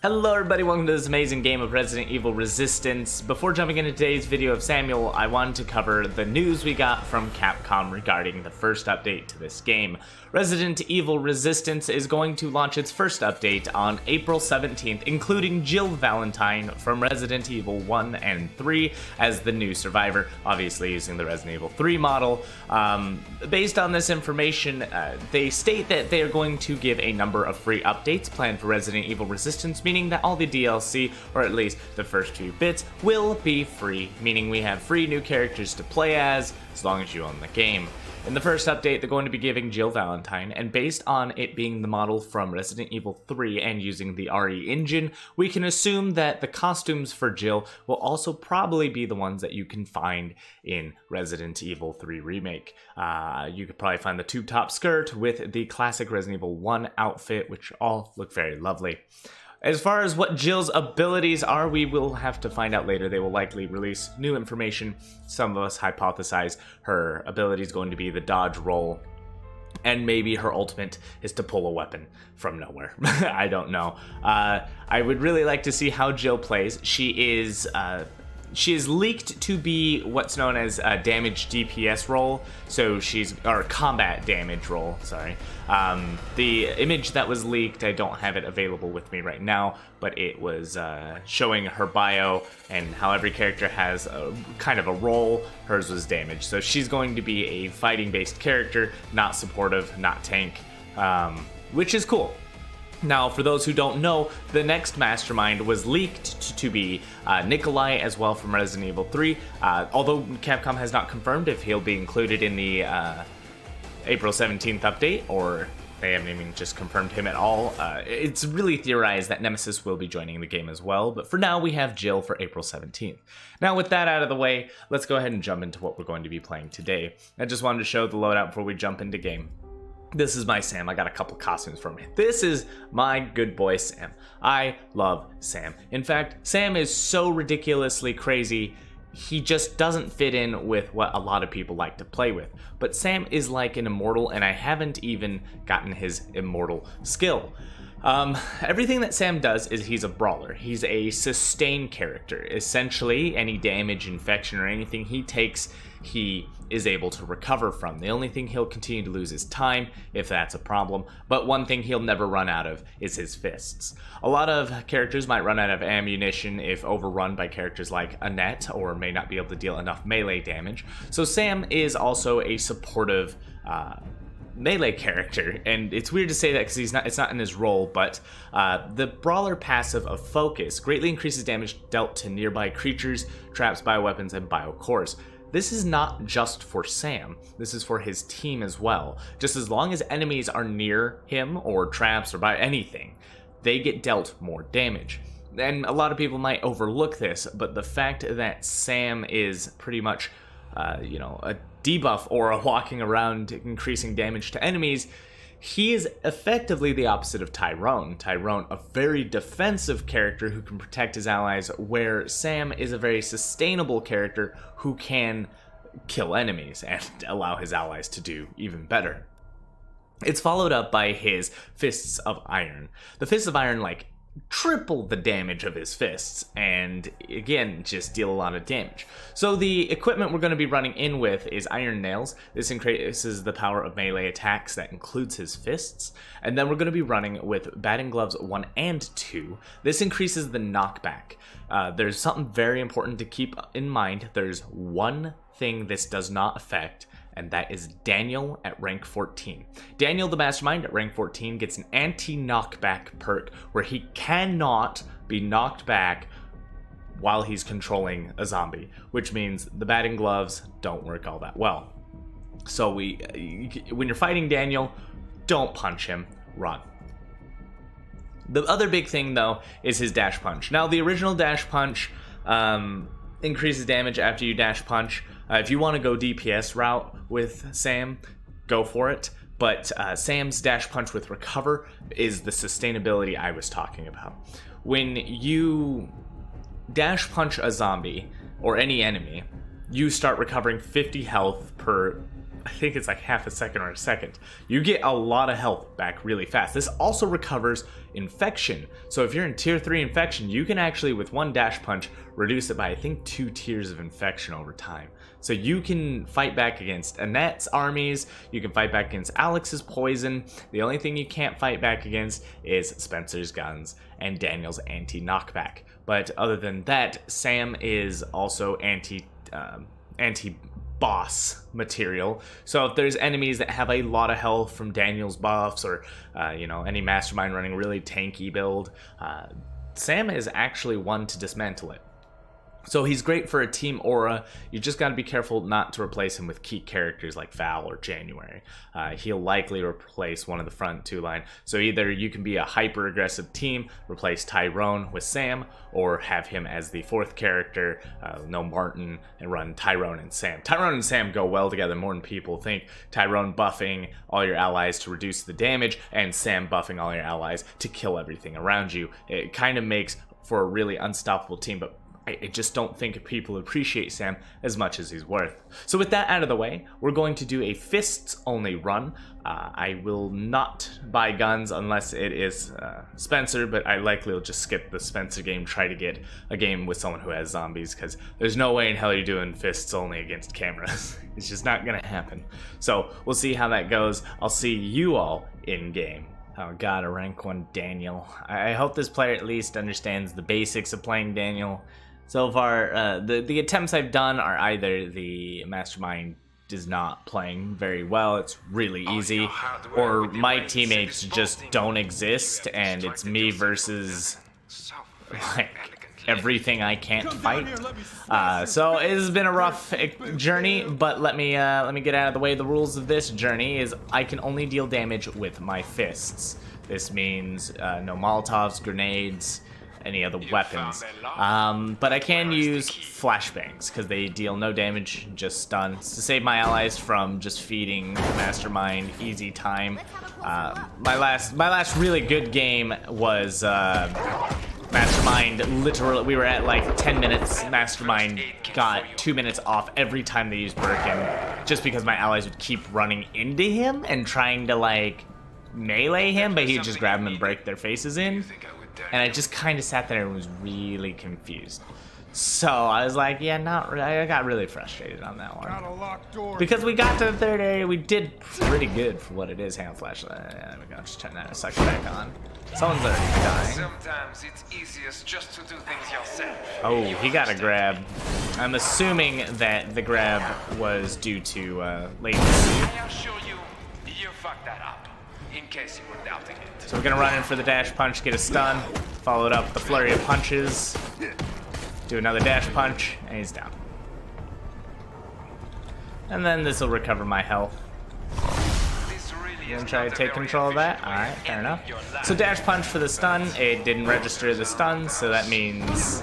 Hello everybody, welcome to this amazing game of Resident Evil Resistance. Before jumping into today's video of Samuel, I wanted to cover the news we got from Capcom regarding the first update to this game. Resident Evil Resistance is going to launch its first update on April 17th, including Jill Valentine from Resident Evil 1 and 3 as the new survivor, obviously using the Resident Evil 3 model. Based on this information, they state that they are going to give a number of free updates planned for Resident Evil Resistance, meaning that all the DLC, or at least the first few bits, will be free, meaning we have free new characters to play as long as you own the game. In the first update, they're going to be giving Jill Valentine, and based on it being the model from Resident Evil 3 and using the RE engine, we can assume that the costumes for Jill will also probably be the ones that you can find in Resident Evil 3 Remake. You could probably find the tube top skirt with the classic Resident Evil 1 outfit, which all look very lovely. As far as what Jill's abilities are, we will have to find out later. They will likely release new information. Some of us hypothesize her ability is going to be the dodge roll, and maybe her ultimate is to pull a weapon from nowhere. I don't know. I would really like to see how Jill plays. She is leaked to be what's known as a damage DPS role, so or combat damage role, sorry. The image that was leaked, I don't have it available with me right now, but it was showing her bio and how every character has a kind of a role. Hers was damage, so she's going to be a fighting-based character, not supportive, not tank, which is cool. Now, for those who don't know, the next mastermind was leaked to be Nikolai as well from Resident Evil 3, although Capcom has not confirmed if he'll be included in the April 17th update, or they haven't even just confirmed him at all. It's really theorized that Nemesis will be joining the game as well, but for now we have Jill for April 17th. Now with that out of the way, let's go ahead and jump into what we're going to be playing today. I just wanted to show the loadout before we jump into game. This is my Sam. I got a couple costumes from him. This is my good boy Sam. I love Sam. In fact, Sam is so ridiculously crazy, he just doesn't fit in with what a lot of people like to play with. But Sam is like an immortal, and I haven't even gotten his immortal skill. Everything that Sam does is he's a brawler. He's a sustain character. Essentially, any damage, infection, or anything he takes, he is able to recover from. The only thing he'll continue to lose is time, if that's a problem, but one thing he'll never run out of is his fists. A lot of characters might run out of ammunition if overrun by characters like Annette, or may not be able to deal enough melee damage. So Sam is also a supportive melee character, and it's weird to say that because it's not in his role, but the brawler passive of Focus greatly increases damage dealt to nearby creatures, traps, bioweapons, and biocores. This is not just for Sam, this is for his team as well. Just as long as enemies are near him, or traps, or by anything, they get dealt more damage. And a lot of people might overlook this, but the fact that Sam is pretty much a debuff aura walking around increasing damage to enemies, he is effectively the opposite of Tyrone. Tyrone, a very defensive character who can protect his allies, where Sam is a very sustainable character who can kill enemies and allow his allies to do even better. It's followed up by his Fists of Iron. The Fists of Iron, triple the damage of his fists, and again, just deal a lot of damage. So the equipment we're going to be running in with is Iron Nails. This increases the power of melee attacks that includes his fists. And then we're going to be running with Batting Gloves 1 and 2. This increases the knockback. There's something very important to keep in mind. There's one thing this does not affect, and that is Daniel at rank 14. Daniel the Mastermind at rank 14 gets an anti-knockback perk where he cannot be knocked back while he's controlling a zombie, which means the batting gloves don't work all that well. So when you're fighting Daniel, don't punch him, run. The other big thing though is his dash punch. Now the original dash punch increases damage after you dash punch. If you want to go DPS route with Sam, go for it. But Sam's dash punch with recover is the sustainability I was talking about. When you dash punch a zombie or any enemy, you start recovering 50 health per I think it's like half a second or a second, you get a lot of health back really fast. This also recovers infection. So if you're in tier 3 infection, you can actually, with one dash punch, reduce it by, I think, 2 tiers of infection over time. So you can fight back against Annette's armies, you can fight back against Alex's poison. The only thing you can't fight back against is Spencer's guns and Daniel's anti-knockback. But other than that, Sam is also anti-boss material. So if there's enemies that have a lot of health from Daniel's buffs, or you know, any mastermind running a really tanky build, Sam is actually one to dismantle it. So he's great for a team aura. You just got to be careful not to replace him with key characters like Val or January. He'll likely replace one of the front 2 line. So either you can be a hyper aggressive team, replace Tyrone with Sam, or have him as the 4th character, no Martin, and run Tyrone and Sam. Tyrone and Sam go well together more than people think. Tyrone buffing all your allies to reduce the damage, and Sam buffing all your allies to kill everything around you. It kind of makes for a really unstoppable team, but I just don't think people appreciate Sam as much as he's worth. So with that out of the way, we're going to do a fists only run. I will not buy guns unless it is Spencer, but I likely will just skip the Spencer game, try to get a game with someone who has zombies, because there's no way in hell you're doing fists only against cameras. It's just not gonna happen. So we'll see how that goes. I'll see you all in game. Oh god, a rank 1 Daniel. I hope this player at least understands the basics of playing Daniel. So far, the attempts I've done are either the mastermind is not playing very well, it's really easy, or my teammates just don't exist and it's me versus like everything I can't fight. So it has been a rough journey, but let me get out of the way. The rules of this journey is I can only deal damage with my fists. This means no Molotovs, grenades, any other weapons, but I can use flashbangs because they deal no damage, just stun. It's to save my allies from just feeding Mastermind easy time. My last really good game was Mastermind. Literally, we were at like 10 minutes. Mastermind got 2 minutes off every time they used Birkin, just because my allies would keep running into him and trying to like melee him, but he'd just grab him and break their faces in. And I just kind of sat there and was really confused. So I was like, yeah, not really. I got really frustrated on that one. Because we got to the 3rd area, we did pretty good for what it is. Hand flashlight. There we go. Just turn that sucker back on. Someone's already dying. Sometimes it's easiest just to do things yourself. Oh, he got a grab. I'm assuming that the grab was due to latency. I assure you, you fucked that up. In case you were doubting it. So we're gonna run in for the dash punch, get a stun, follow it up with a flurry of punches, do another dash punch, and he's down. And then this will recover my health. You gonna try to take control of that? Alright, fair enough. So dash punch for the stun, it didn't register the stun, so that means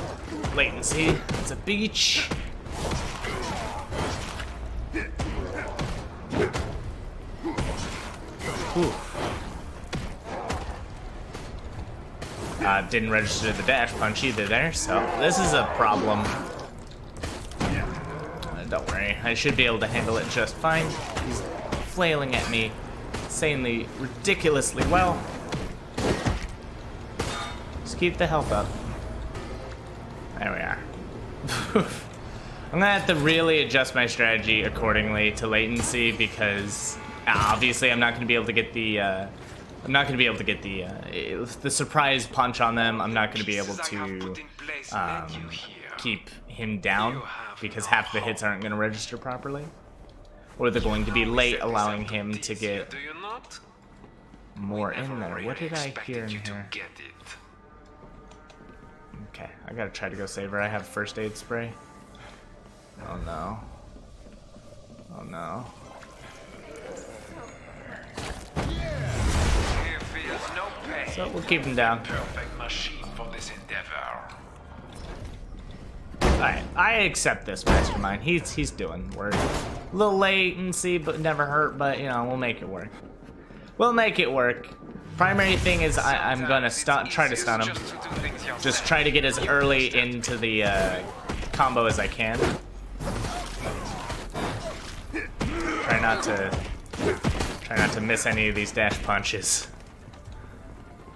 latency. It's a beach. Ooh. Didn't register the dash punch either there, so this is a problem. Don't worry, I should be able to handle it just fine. He's flailing at me insanely, ridiculously well. Just keep the health up. There we are. I'm gonna have to really adjust my strategy accordingly to latency, because obviously I'm not gonna be able to get the the surprise punch on them. I'm not gonna be able to keep him down because half the hits aren't gonna register properly, or they're going to be late, allowing him to get more in there. What did I hear in here? Okay, I gotta try to go save her. I have first aid spray. Oh no. Oh no. So we'll keep him down. Perfect machine for this endeavor. Alright, I accept this mastermind. He's doing work. A little latency, but never hurt, but you know, we'll make it work. We'll make it work. Primary thing is I'm gonna try to stun him. Just try to get as early into the combo as I can. Trying not to miss any of these dash punches.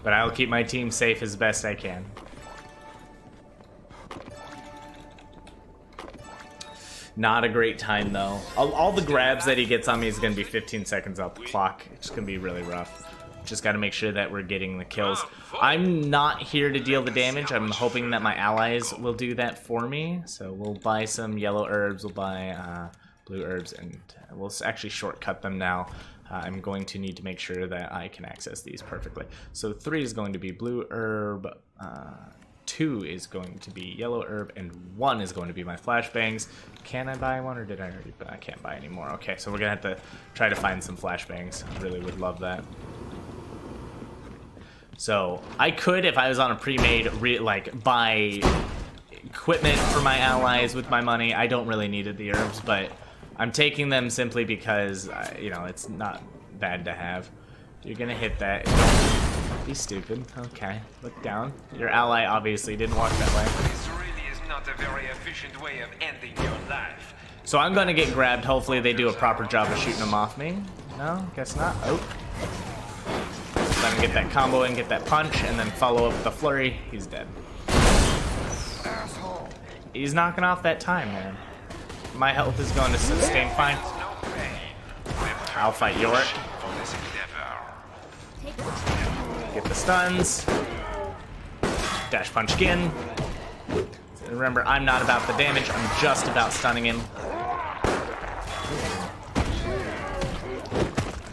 But I'll keep my team safe as best I can. Not a great time though. All the grabs that he gets on me is gonna be 15 seconds off the clock. It's gonna be really rough. Just gotta make sure that we're getting the kills. I'm not here to deal the damage. I'm hoping that my allies will do that for me. So we'll buy some yellow herbs, we'll buy blue herbs, and we'll actually shortcut them now. I'm going to need to make sure that I can access these perfectly. So 3 is going to be blue herb, 2 is going to be yellow herb, and 1 is going to be my flashbangs. Can I buy one, or did I already? I can't buy anymore. Okay, so we're gonna have to try to find some flashbangs. I really would love that. So I could, if I was on a pre-made, like buy equipment for my allies with my money. I don't really need the herbs, but I'm taking them simply because you know, it's not bad to have. You're gonna hit that. Don't be stupid. Okay, look down. Your ally obviously didn't walk that way. This really is not a very efficient way of ending your life. So I'm gonna get grabbed. Hopefully they do a proper job of shooting them off me. No, guess not. Oh. Let him get that combo and get that punch, and then follow up with the flurry. He's dead. He's knocking off that time, man. My health is going to sustain fine. I'll fight York. Get the stuns. Dash punch again. Remember, I'm not about the damage. I'm just about stunning him.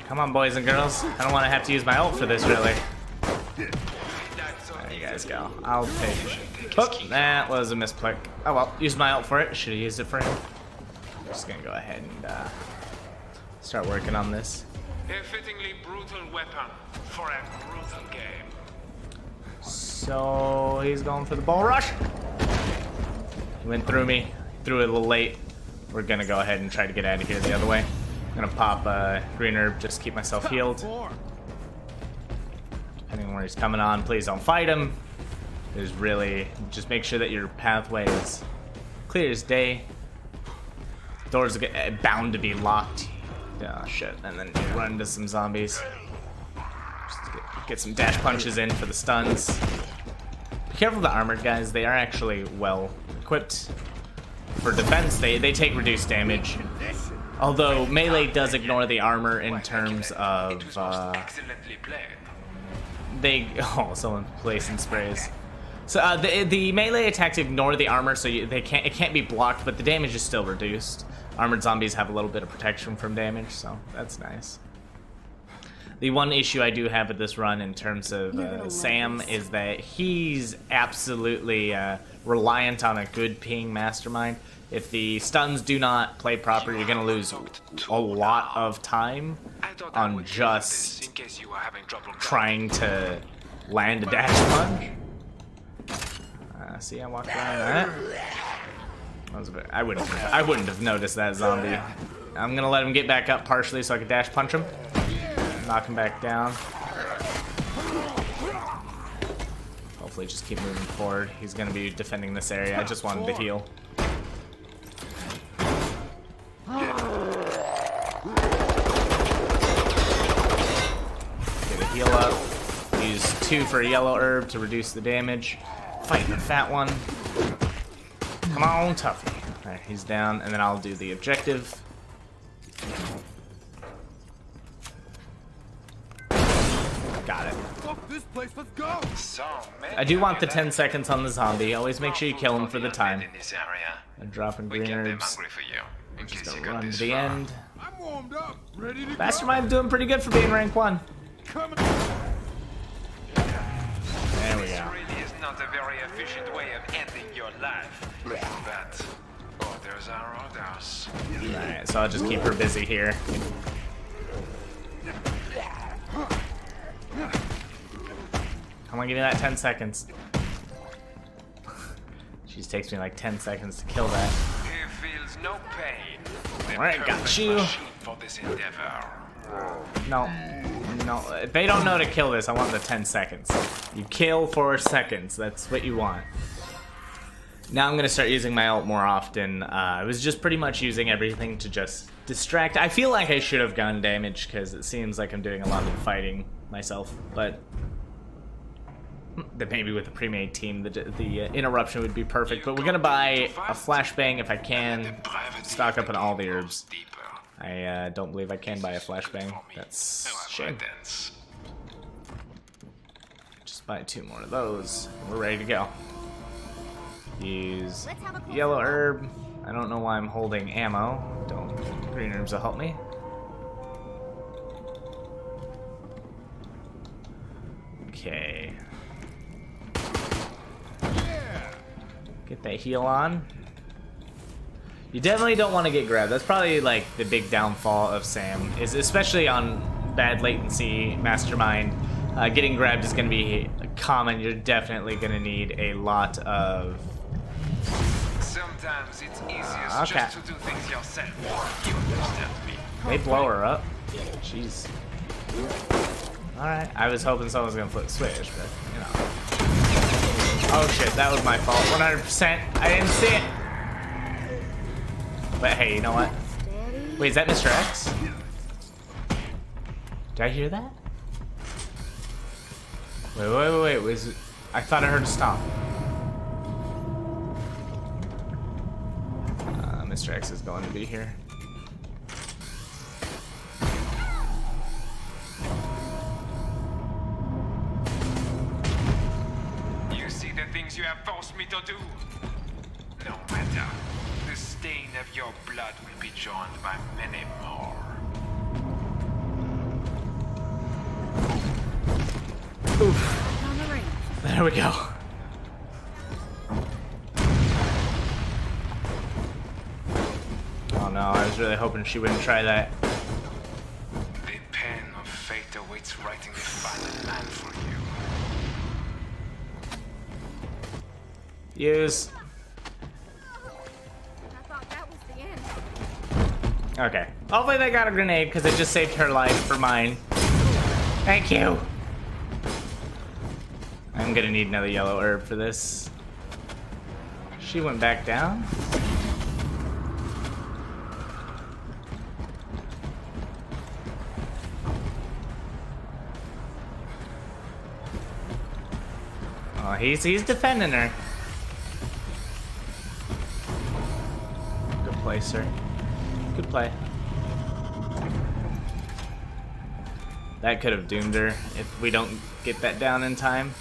Come on, boys and girls. I don't want to have to use my ult for this, really. There you guys go. I'll take... Oh, that was a misclick. Oh well, use my ult for it. Should have used it for him. I'm just gonna go ahead and start working on this. A fittingly brutal weapon for a brutal game. So he's going for the ball rush. He went through me. Threw it a little late. We're gonna go ahead and try to get out of here the other way. I'm gonna pop green herb, just keep myself healed. Depending on where he's coming on, please don't fight him. There's really, just make sure that your pathway is clear as day. Doors are bound to be locked. Oh shit, and then run into some zombies. Just get some dash punches in for the stuns. Be careful of the armored guys, they are actually well equipped. For defense, they take reduced damage. Although melee does ignore the armor in terms of someone placing sprays. So the melee attacks ignore the armor, so it can't be blocked, but the damage is still reduced. Armored zombies have a little bit of protection from damage, so that's nice. The one issue I do have with this run in terms of Sam is that he's absolutely reliant on a good ping mastermind. If the stuns do not play proper, you're going to lose a lot of time on just trying to land a dash punch. See, I walked around that. That was a bit, I wouldn't have noticed that zombie. I'm going to let him get back up partially so I can dash punch him. Knock him back down. Hopefully just keep moving forward. He's going to be defending this area. I just wanted to heal. Get a heal up. Use 2 for a yellow herb to reduce the damage. Fighting the fat one. Come on, Tuffy. Alright, he's down, and then I'll do the objective. Got it. Fuck this place, let's go! I do want the 10 seconds on the zombie. Always make sure you kill him for the time. I'm dropping green herbs. I'm just gonna run to the end. I'm warmed up, ready to Mastermind's doing pretty good for being rank 1. There we go. This really is not a very efficient way of ending your life. But orders are orders. Alright, so I'll just keep her busy here. Come on, give me that 10 seconds. She just takes me like 10 seconds to kill that. He feels no pain. Alright, got you. For this endeavor. No. No. If they don't know to kill this, I want the 10 seconds. You kill for seconds. That's what you want. Now I'm going to start using my ult more often. I was just pretty much using everything to just distract. I feel like I should have gun damage because it seems like I'm doing a lot of the fighting myself, but maybe with a pre-made team the interruption would be perfect. But we're gonna buy a flashbang if I can. Stock up on all the herbs. I don't believe I can buy a flashbang. That's a shame. Just buy 2 more of those. And we're ready to go. Use yellow herb. I don't know why I'm holding ammo. Green herbs will help me. Okay. Get that heal on. You definitely don't want to get grabbed. That's probably like the big downfall of Sam, is especially on bad latency Mastermind. Getting grabbed is going to be common. You're definitely going to need a lot of... Sometimes it's easiest just to do things yourself. You understand me? They blow her up. Jeez. Alright, I was hoping someone was going to flip switch, but, you know. Oh shit, that was my fault. 100%. I didn't see it. But hey, you know what? Wait, is that Mr. X? Did I hear that? Wait. Was it? I thought I heard a stomp. Mr. X is going to be here. You see the things you have forced me to do? No matter. The stain of your blood will be joined by many more. Oof. There we go. Oh no, I was really hoping she wouldn't try that. The pen of fate awaits writing the final man for you. Use. I thought that was the end. Okay. Hopefully they got a grenade because it just saved her life for mine. Thank you. I'm gonna need another yellow herb for this. She went back down. Oh, he's defending her. Good play, sir. Good play. That could have doomed her if we don't get that down in time.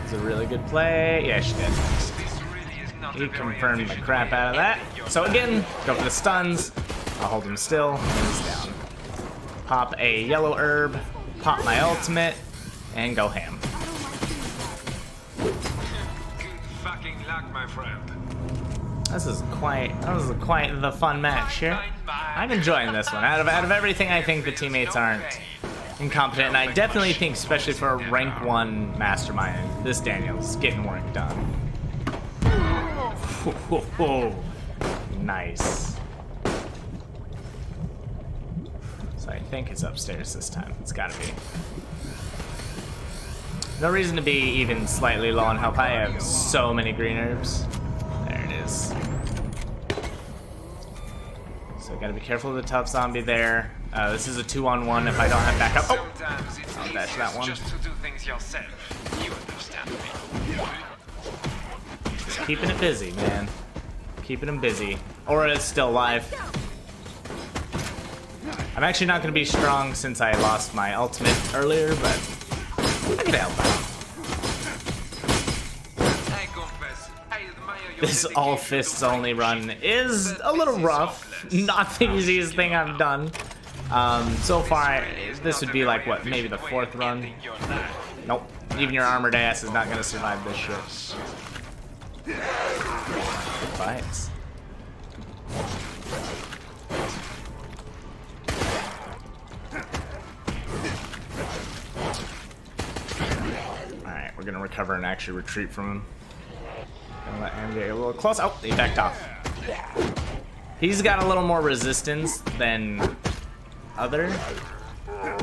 It's a really good play. Yeah, she did. He confirmed the crap out of that. So again, go for the stuns. I'll hold him still. And he's down. Pop a yellow herb. Pop my ultimate. And go ham. Good fucking luck, my friend. This is quite the fun match here. I'm enjoying this one. Out of everything, I think the teammates aren't incompetent, and I definitely think, especially for a rank 1 mastermind, this Daniel's getting work done. Nice. So I think it's upstairs this time. It's gotta be. No reason to be even slightly low on health. I have so many green herbs. There it is. So gotta be careful of the tough zombie there. This is a 2-on-1 if I don't have backup. Oh! I'll dash that one. Just to do things yourself. You understand me? Just keeping it busy, man. Keeping him busy. Aura is still alive. I'm actually not gonna be strong since I lost my ultimate earlier, but I can help out. This all fists only run is a little rough. Not the easiest thing I've done. So far, this would be like, what, maybe the 4th run? Nope. Even your armored ass is not going to survive this shit. Good fights. Alright, we're going to recover and actually retreat from him. Gonna let him get a little close. Oh, he backed off. He's got a little more resistance than other. I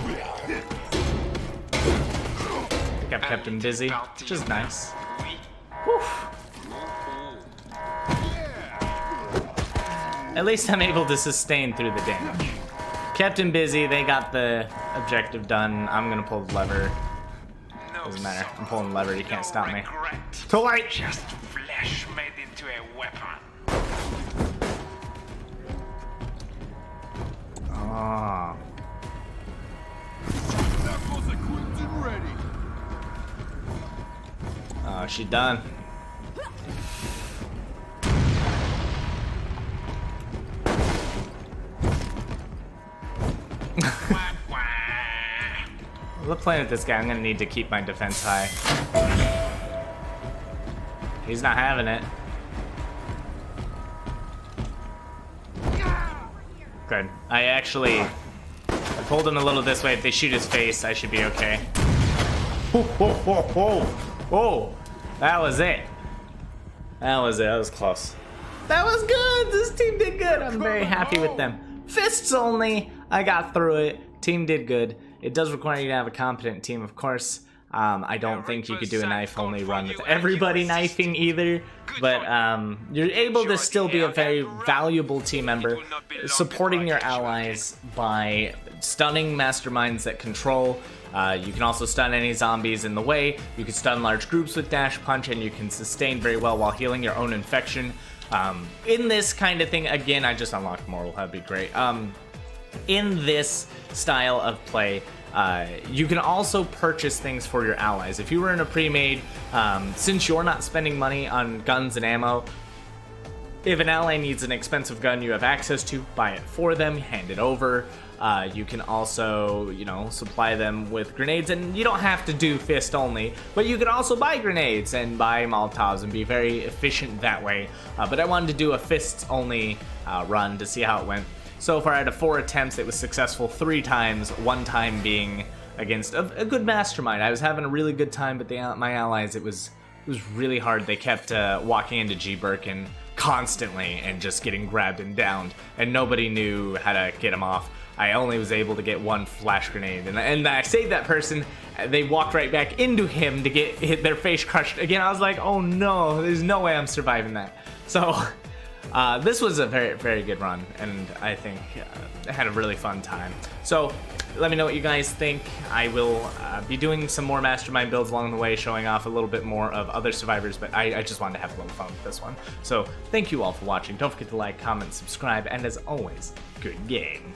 think I've kept him busy, which is nice. Whew. at least I'm able to sustain through the damage. Kept him busy, they got the objective done. I'm gonna pull the lever. Doesn't matter, I'm pulling the lever, you can't stop me. Too late! Just flesh made into a weapon. Oh. Knuckles equipped and ready. Oh, she done. Look, playing with this guy, I'm gonna need to keep my defense high. He's not having it. Good. I pulled him a little this way. If they shoot his face, I should be okay. Oh, that was it. That was it. That was close. That was good. This team did good. I'm very happy with them. Fists only. I got through it. Team did good. It does require you to have a competent team, of course. I don't think you could do a knife-only run with everybody knifing either, but you're able to still be a very valuable team member, supporting your allies by stunning masterminds that control. You can also stun any zombies in the way. You can stun large groups with dash punch, and you can sustain very well while healing your own infection. In this kind of thing, again, I just unlocked Mortal, that'd be great. In this style of play, you can also purchase things for your allies. If you were in a pre-made, since you're not spending money on guns and ammo, if an ally needs an expensive gun you have access to, buy it for them, hand it over. You can also, supply them with grenades, and you don't have to do fist only, but you can also buy grenades and buy Molotovs and be very efficient that way. But I wanted to do a fists only run to see how it went. So far, out of 4 attempts, it was successful 3 times, 1 time being against a good mastermind. I was having a really good time, but my allies, it was really hard. They kept walking into G. Birkin constantly and just getting grabbed and downed, and nobody knew how to get him off. I only was able to get 1 flash grenade, and I saved that person. They walked right back into him to hit their face crushed again. I was like, oh no, there's no way I'm surviving that. So this was a very, very good run, and I think I had a really fun time. So let me know what you guys think. I will be doing some more mastermind builds along the way, showing off a little bit more of other survivors, but I just wanted to have a little fun with this one. So thank you all for watching. Don't forget to like, comment, subscribe, and as always, good game.